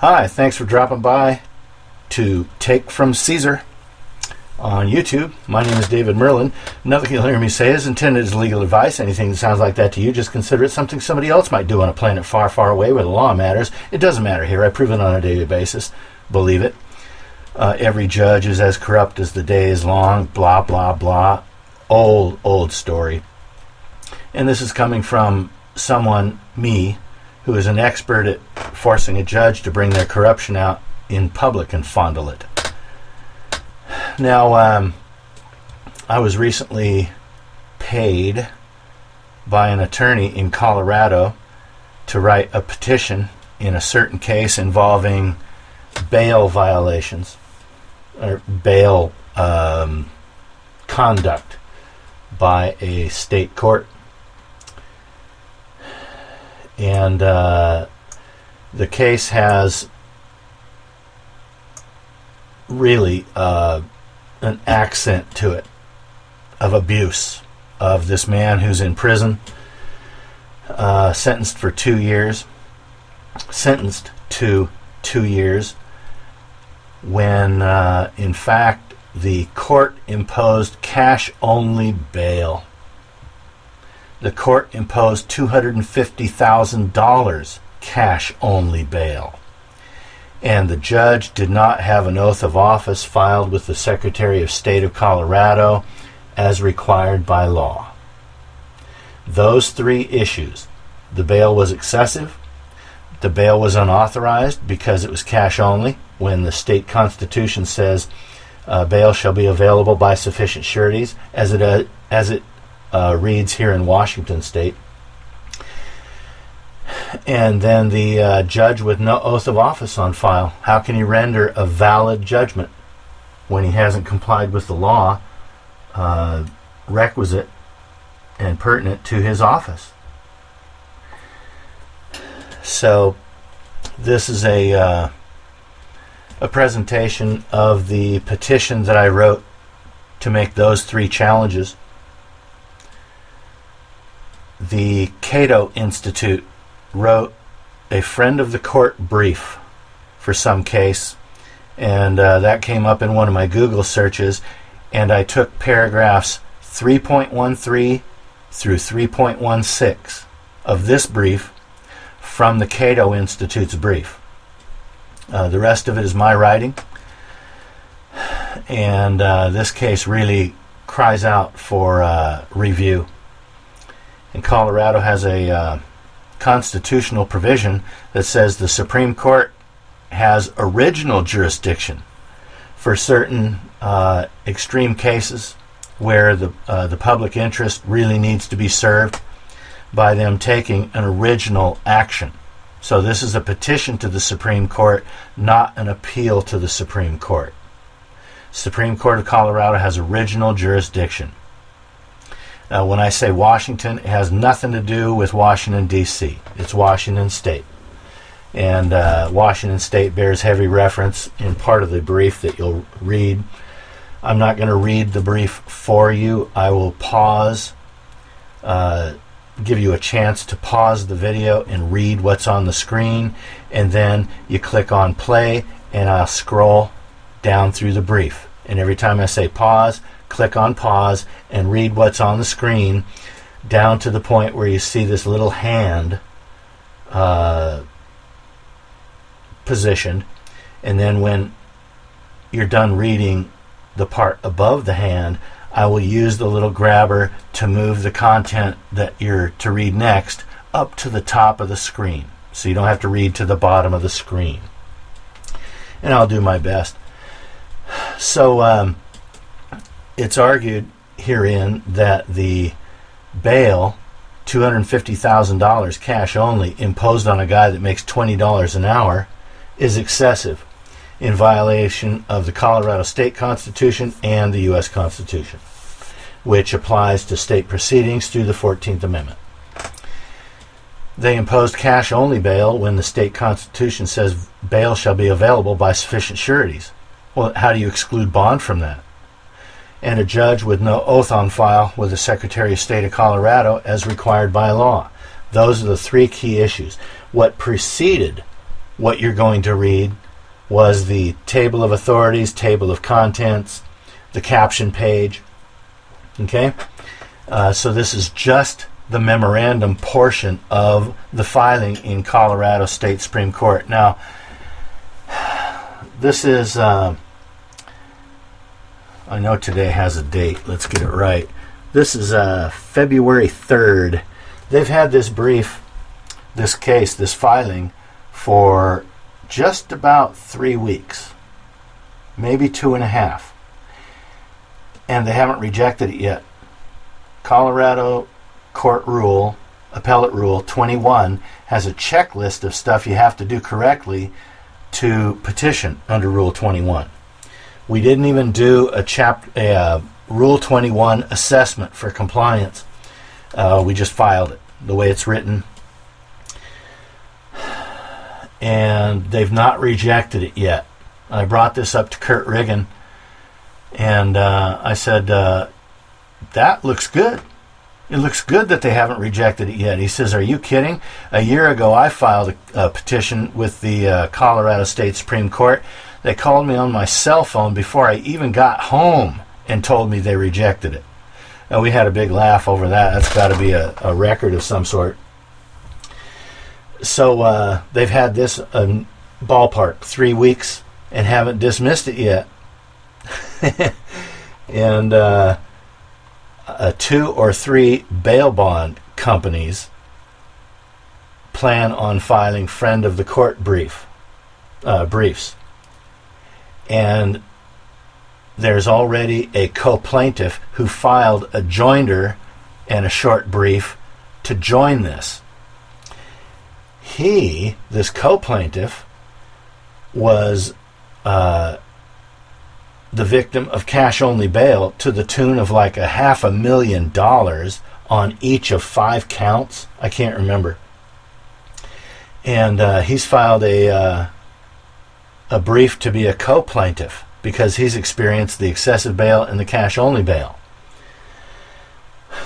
Hi, thanks for dropping by to Take from Caesar on YouTube. My name is David Merlin. Nothing you'll hear me say is intended as legal advice. Anything that sounds like that to you, just consider it something somebody else might do on a planet far, far away where the law matters. It doesn't matter here. I prove it on a daily basis. Believe it. Every judge is as corrupt as the day is long. Blah, blah, blah. Old story. And this is coming from someone, me, who is an expert at forcing a judge to bring their corruption out in public and fondle it. Now, I was recently paid by an attorney in Colorado to write a petition in a certain case involving bail violations, or bail conduct by a state court. And the case has really an accent to it of abuse of this man who's in prison, sentenced to 2 years, when in fact the court imposed cash-only bail. The court imposed $250,000 cash-only bail. And the judge did not have an oath of office filed with the Secretary of State of Colorado as required by law. Those three issues: the bail was excessive, the bail was unauthorized because it was cash only, when the state constitution says bail shall be available by sufficient sureties, as it reads here in Washington State. And then the judge with no oath of office on file. How can he render a valid judgment when he hasn't complied with the law requisite and pertinent to his office? So this is a presentation of the petition that I wrote to make those three challenges. The Cato Institute wrote a friend of the court brief for some case, and that came up in one of my Google searches, and I took paragraphs 3.13 through 3.16 of this brief from the Cato Institute's brief. The rest of it is my writing, and this case really cries out for review. And Colorado has a constitutional provision that says the Supreme Court has original jurisdiction for certain extreme cases where the public interest really needs to be served by them taking an original action. So this is a petition to the Supreme Court, not an appeal to the Supreme Court. Supreme Court of Colorado has original jurisdiction. When I say Washington, it has nothing to do with Washington, D.C. It's Washington State. And Washington State bears heavy reference in part of the brief that you'll read. I'm not going to read the brief for you. I will pause, give you a chance to pause the video and read what's on the screen, and then you click on play, and I'll scroll down through the brief. And every time I say pause, click on pause and read what's on the screen down to the point where you see this little hand positioned. And then when you're done reading the part above the hand, I will use the little grabber to move the content that you're to read next up to the top of the screen, so you don't have to read to the bottom of the screen. And I'll do my best. So it's argued herein that the bail, $250,000 cash only, imposed on a guy that makes $20 an hour, is excessive, in violation of the Colorado State Constitution and the U.S. Constitution, which applies to state proceedings through the 14th Amendment. They imposed cash-only bail when the state constitution says bail shall be available by sufficient sureties. Well, how do you exclude bond from that? And a judge with no oath on file with the Secretary of State of Colorado as required by law. Those are the three key issues. What preceded what you're going to read was the table of authorities, table of contents, the caption page. Okay? So this is just the memorandum portion of the filing in Colorado State Supreme Court. Now, this is, I know today has a date. Let's get it right. This is February 3rd. They've had this brief, this case, this filing, for just about 3 weeks, maybe 2.5. And they haven't rejected it yet. Colorado Court Rule, Appellate Rule 21, has a checklist of stuff you have to do correctly to petition under Rule 21. We didn't even do a Rule 21 assessment for compliance. We just filed it the way it's written. And they've not rejected it yet. I brought this up to Kurt Riggin, and I said, that looks good. It looks good that they haven't rejected it yet. He says, are you kidding? A year ago, I filed a petition with the Colorado State Supreme Court. They called me on my cell phone before I even got home and told me they rejected it. And we had a big laugh over that. That's got to be a record of some sort. So they've had this ballpark 3 weeks and haven't dismissed it yet. And 2 or 3 bail bond companies plan on filing friend of the court briefs. And there's already a co-plaintiff who filed a joinder and a short brief to join this. This co-plaintiff, was the victim of cash-only bail to the tune of like $500,000 on each of 5 counts. I can't remember. And he's filed a brief to be a co-plaintiff because he's experienced the excessive bail and the cash-only bail.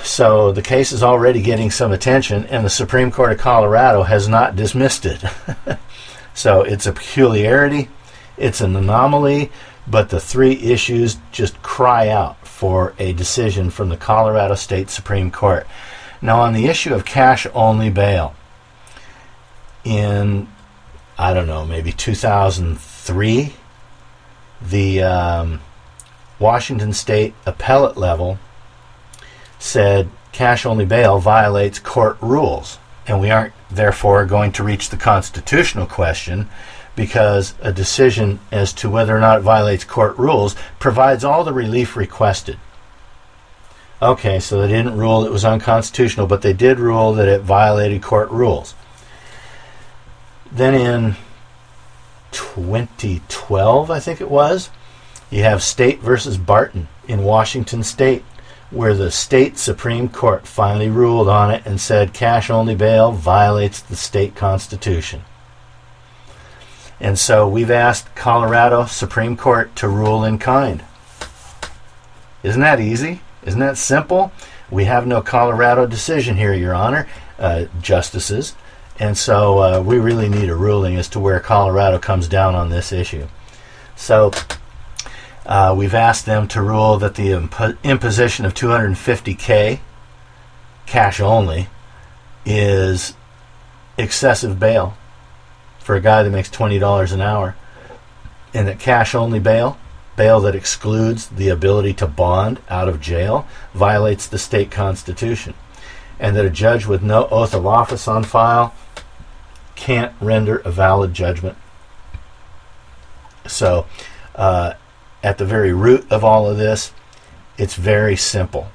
So the case is already getting some attention, and the Supreme Court of Colorado has not dismissed it. So it's a peculiarity, it's an anomaly, but the 3 issues just cry out for a decision from the Colorado State Supreme Court. Now, on the issue of cash-only bail, in, I don't know, maybe 2003, the Washington State appellate level said cash-only bail violates court rules, and we aren't therefore going to reach the constitutional question because a decision as to whether or not it violates court rules provides all the relief requested. Okay, so they didn't rule it was unconstitutional, but they did rule that it violated court rules. Then in 2012, I think it was, you have State versus Barton in Washington State, where the state Supreme Court finally ruled on it and said cash-only bail violates the state constitution. And so we've asked Colorado Supreme Court to rule in kind. Isn't that easy? Isn't that simple? We have no Colorado decision here, Your Honor, justices. And so we really need a ruling as to where Colorado comes down on this issue. So we've asked them to rule that the imposition of $250,000 cash only is excessive bail for a guy that makes $20 an hour, and that cash only bail that excludes the ability to bond out of jail, violates the state constitution, and that a judge with no oath of office on file can't render a valid judgment. So at the very root of all of this, it's very simple.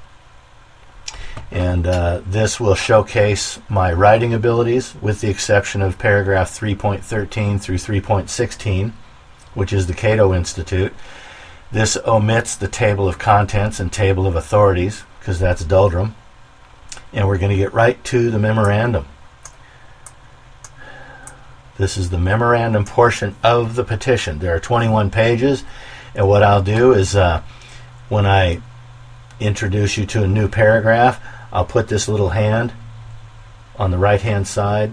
And this will showcase my writing abilities with the exception of paragraph 3.13 through 3.16, which is the Cato Institute. This omits the table of contents and table of authorities because that's doldrum. And we're going to get right to the memorandum. This is the memorandum portion of the petition. There are 21 pages. And what I'll do is when I introduce you to a new paragraph, I'll put this little hand on the right-hand side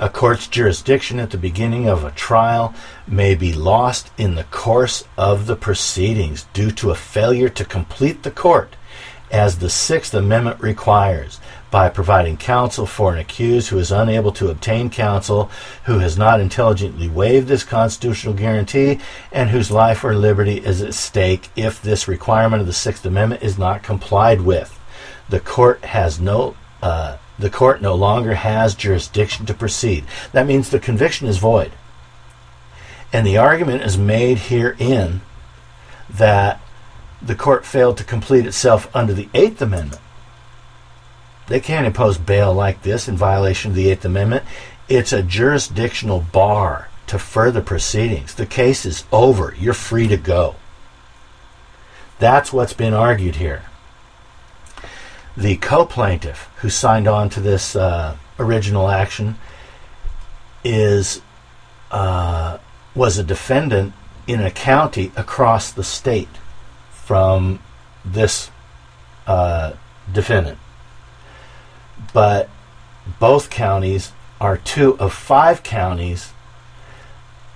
A court's jurisdiction at the beginning of a trial may be lost in the course of the proceedings due to a failure to complete the court, as the Sixth Amendment requires, by providing counsel for an accused who is unable to obtain counsel, who has not intelligently waived this constitutional guarantee, and whose life or liberty is at stake if this requirement of the Sixth Amendment is not complied with. The court no longer has jurisdiction to proceed. That means the conviction is void. And the argument is made herein that the court failed to complete itself under the Eighth Amendment. They can't impose bail like this in violation of the Eighth Amendment. It's a jurisdictional bar to further proceedings. The case is over. You're free to go. That's what's been argued here. The co-plaintiff who signed on to this original action was a defendant in a county across the state from this defendant. But both counties are 2 of 5 counties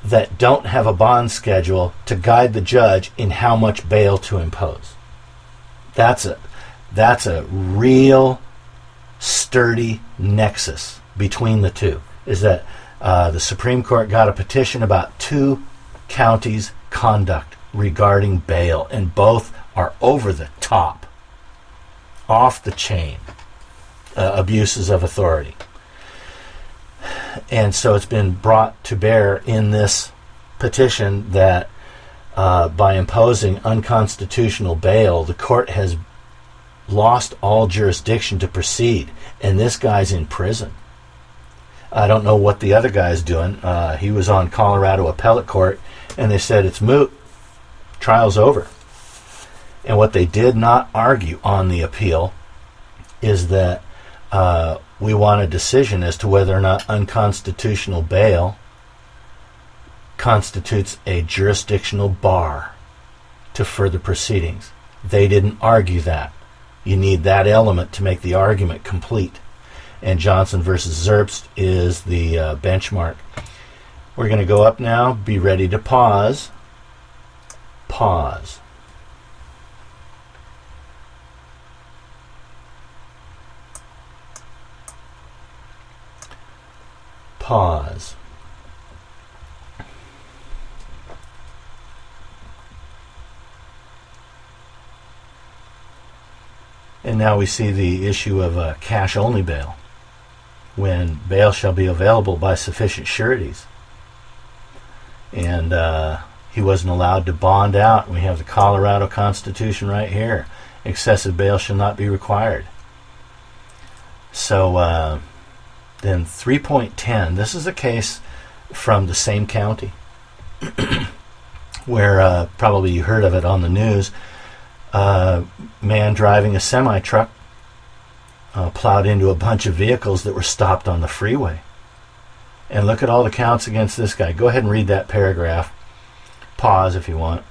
that don't have a bond schedule to guide the judge in how much bail to impose. That's a real sturdy nexus between the two, is that the Supreme Court got a petition about 2 counties' conduct regarding bail, and both are over the top, off the chain abuses of authority. And so it's been brought to bear in this petition that by imposing unconstitutional bail, the court has lost all jurisdiction to proceed, and this guy's in prison. I don't know what the other guy's doing. He was on Colorado appellate court, and they said it's moot. Trial's over. And what they did not argue on the appeal is that we want a decision as to whether or not unconstitutional bail constitutes a jurisdictional bar to further proceedings. They didn't argue that. You need that element to make the argument complete. And Johnson versus Zerbst is the benchmark. We're going to go up now. Be ready to pause. Pause. Pause. And now we see the issue of cash-only bail, when bail shall be available by sufficient sureties. And he wasn't allowed to bond out. We have the Colorado Constitution right here. Excessive bail shall not be required. So then 3.10, this is a case from the same county where probably you heard of it on the news. Man driving a semi-truck plowed into a bunch of vehicles that were stopped on the freeway. And look at all the counts against this guy. Go ahead and read that paragraph. Pause if you want.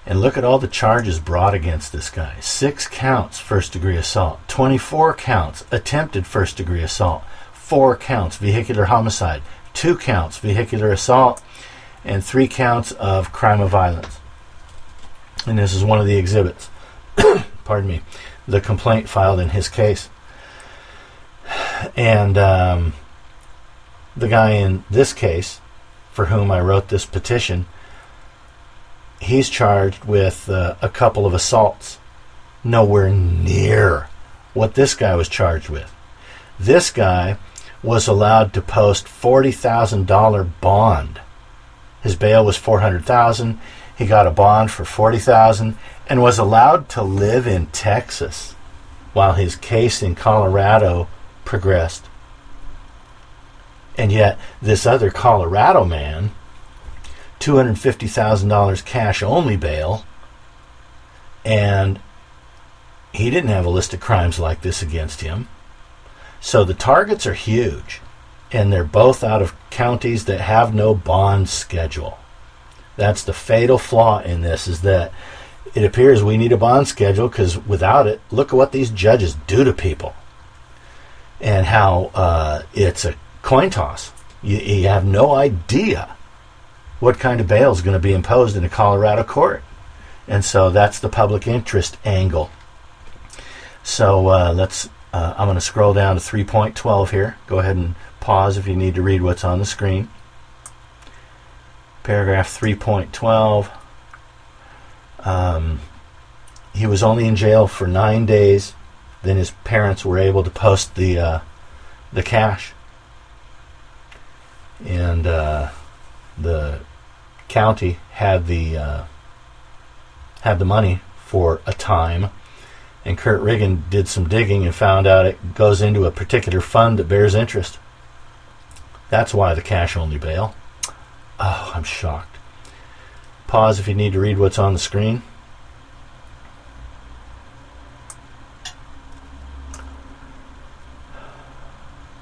And look at all the charges brought against this guy. 6 counts first-degree assault, 24 counts attempted first-degree assault, 4 counts vehicular homicide, 2 counts vehicular assault, and 3 counts of crime of violence. And this is one of the exhibits. Pardon me. The complaint filed in his case. And the guy in this case, for whom I wrote this petition, he's charged with a couple of assaults. Nowhere near what this guy was charged with. This guy was allowed to post $40,000 bond. His bail was $400,000. He got a bond for $40,000 and was allowed to live in Texas while his case in Colorado progressed. And yet this other Colorado man, $250,000 cash only bail, and he didn't have a list of crimes like this against him. So the targets are huge, and they're both out of counties that have no bond schedule. That's the fatal flaw in this, is that it appears we need a bond schedule, because without it, look at what these judges do to people. and how it's a coin toss. You have no idea what kind of bail is going to be imposed in a Colorado court. And so that's the public interest angle. So I'm going to scroll down to 3.12 here. Go ahead and pause if you need to read what's on the screen. Paragraph 3.12. He was only in jail for 9 days. Then his parents were able to post the cash. And the county had the money for a time, and Kurt Riggin did some digging and found out it goes into a particular fund that bears interest. That's why the cash-only bail. Oh, I'm shocked. Pause if you need to read what's on the screen.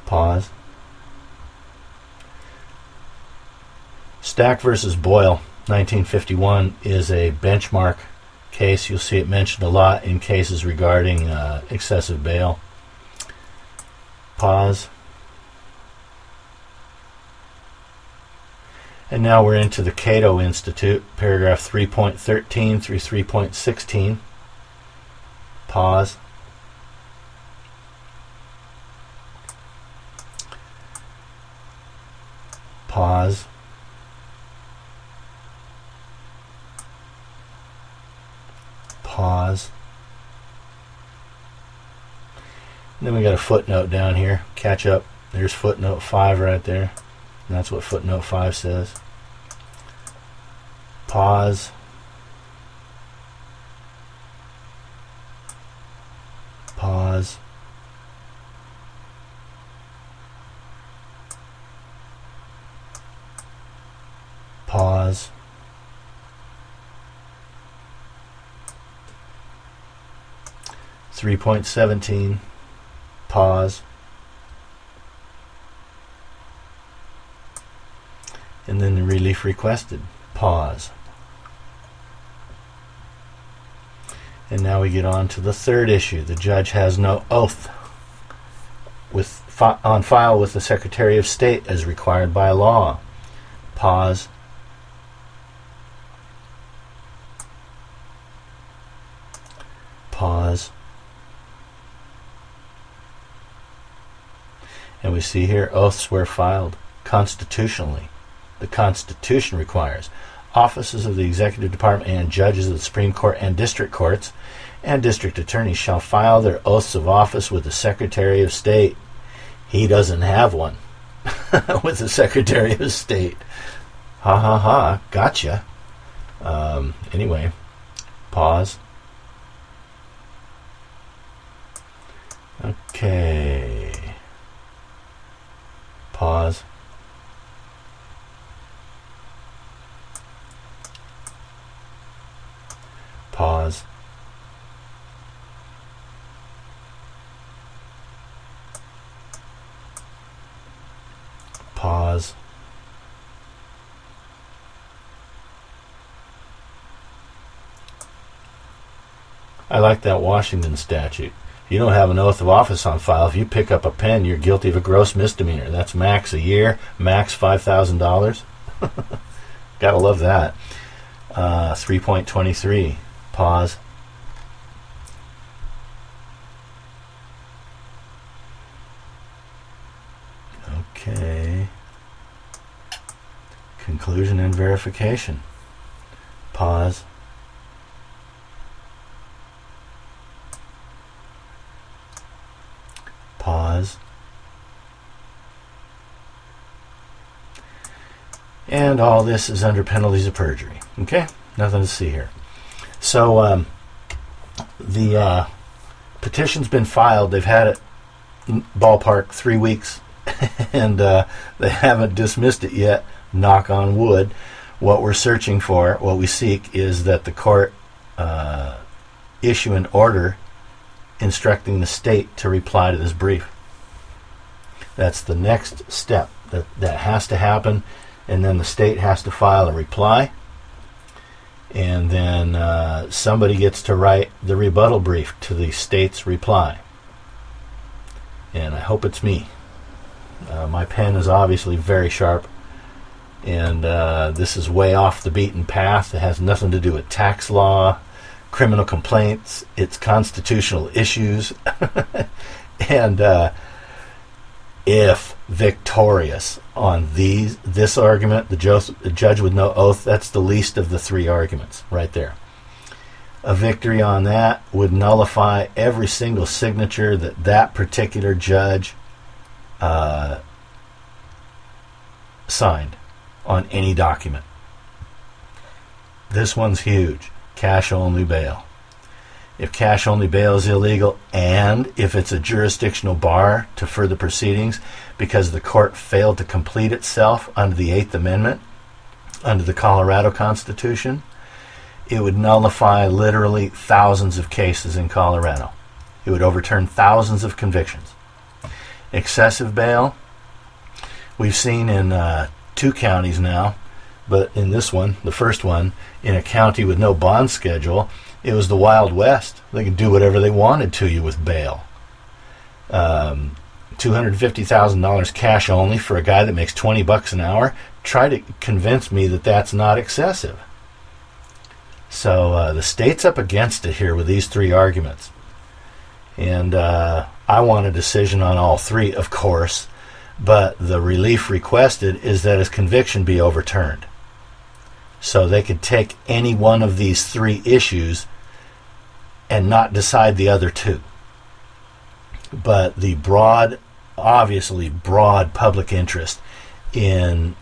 Pause. Stack versus Boyle, 1951, is a benchmark case. You'll see it mentioned a lot in cases regarding excessive bail. Pause. And now we're into the Cato Institute, paragraph 3.13 through 3.16. Pause. Pause. Pause. And then we got a footnote down here. Catch up. There's footnote 5 right there. And that's what footnote 5 says. Pause. Pause. Pause. Three 3.17. Pause. And then the relief requested. Pause. And now we get on to the third issue. The judge has no oath on file with the Secretary of State as required by law. Pause. Pause. And we see here oaths were filed constitutionally. The Constitution requires officers of the Executive Department and judges of the Supreme Court and district courts and district attorneys shall file their oaths of office with the Secretary of State. He doesn't have one with the Secretary of State. Ha ha ha, gotcha. Anyway, pause. Okay. Pause. Pause. Pause. I like that Washington statute. If you don't have an oath of office on file, if you pick up a pen, you're guilty of a gross misdemeanor. That's max a year, max $5,000. Gotta love that. 3.23. Pause. Okay. Conclusion and verification. Pause. Pause. And all this is under penalties of perjury. Okay? Nothing to see here. So the petition's been filed. They've had it ballpark 3 weeks, and they haven't dismissed it yet. Knock on wood. What we're searching for, what we seek, is that the court issue an order instructing the state to reply to this brief. That's the next step that has to happen, and then the state has to file a reply, and then somebody gets to write the rebuttal brief to the state's reply. and I hope it's me. My pen is obviously very sharp, and this is way off the beaten path. It has nothing to do with tax law, criminal complaints. It's constitutional issues. And if victorious on this argument, the judge with no oath, that's the least of the three arguments right there. A victory on that would nullify every single signature that particular judge signed on any document. This one's huge. Cash-only bail. If cash-only bail is illegal, and if it's a jurisdictional bar to further proceedings because the court failed to complete itself under the 8th Amendment, under the Colorado Constitution, it would nullify literally thousands of cases in Colorado. It would overturn thousands of convictions. Excessive bail, we've seen in 2 counties now, but in this one, the first one, in a county with no bond schedule, it was the Wild West. They could do whatever they wanted to you with bail. $250,000 cash only for a guy that makes $20 an hour. Try to convince me that that's not excessive. So the state's up against it here with these 3 arguments. And I want a decision on all 3, of course, but the relief requested is that his conviction be overturned. So they could take any one of these 3 issues and not decide the other 2. But the obviously broad public interest in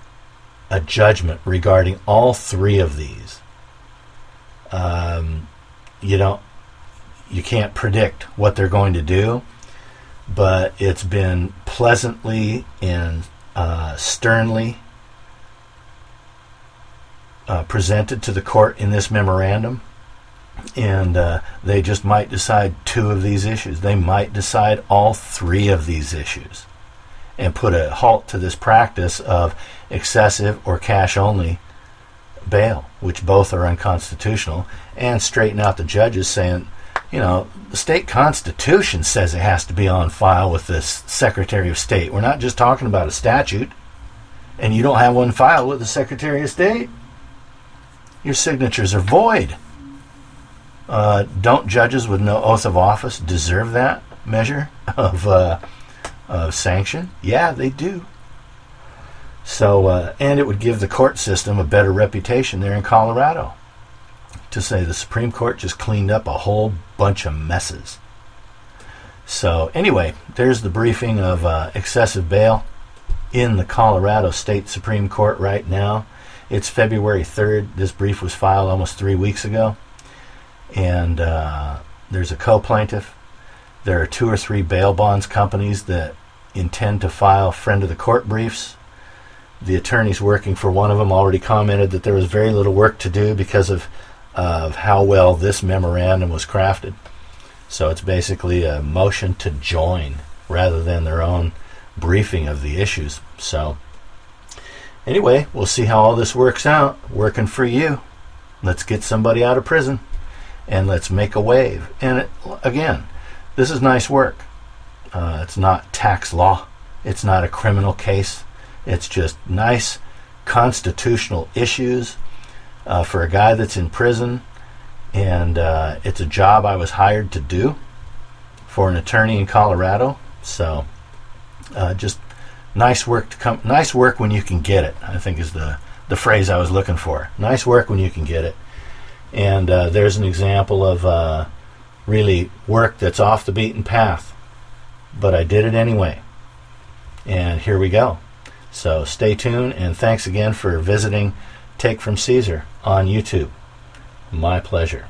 a judgment regarding all 3 of these, you can't predict what they're going to do, but it's been pleasantly and sternly presented to the court in this memorandum, and they just might decide 2 of these issues. They might decide all 3 of these issues and put a halt to this practice of excessive or cash-only bail, which both are unconstitutional, and straighten out the judges saying, the state constitution says it has to be on file with this Secretary of State. We're not just talking about a statute, and you don't have one filed with the Secretary of State. Your signatures are void. Don't judges with no oath of office deserve that measure of sanction? Yeah, they do. So, and it would give the court system a better reputation there in Colorado to say the Supreme Court just cleaned up a whole bunch of messes. So anyway, there's the briefing of excessive bail in the Colorado State Supreme Court right now. It's February 3rd. This brief was filed almost 3 weeks ago. And there's a co-plaintiff. There are 2 or 3 bail bonds companies that intend to file friend of the court briefs. The attorneys working for one of them already commented that there was very little work to do because of how well this memorandum was crafted. So it's basically a motion to join rather than their own briefing of the issues. So anyway, we'll see how all this works out. Working for you. Let's get somebody out of prison and let's make a wave. And again, this is nice work. It's not tax law. It's not a criminal case. It's just nice constitutional issues for a guy that's in prison, and it's a job I was hired to do for an attorney in Colorado. So just nice work to come. Nice work when you can get it, I think is the phrase I was looking for. Nice work when you can get it. And there's an example of really work that's off the beaten path, but I did it anyway. And here we go. So stay tuned, and thanks again for visiting Take from Caesar on YouTube. My pleasure.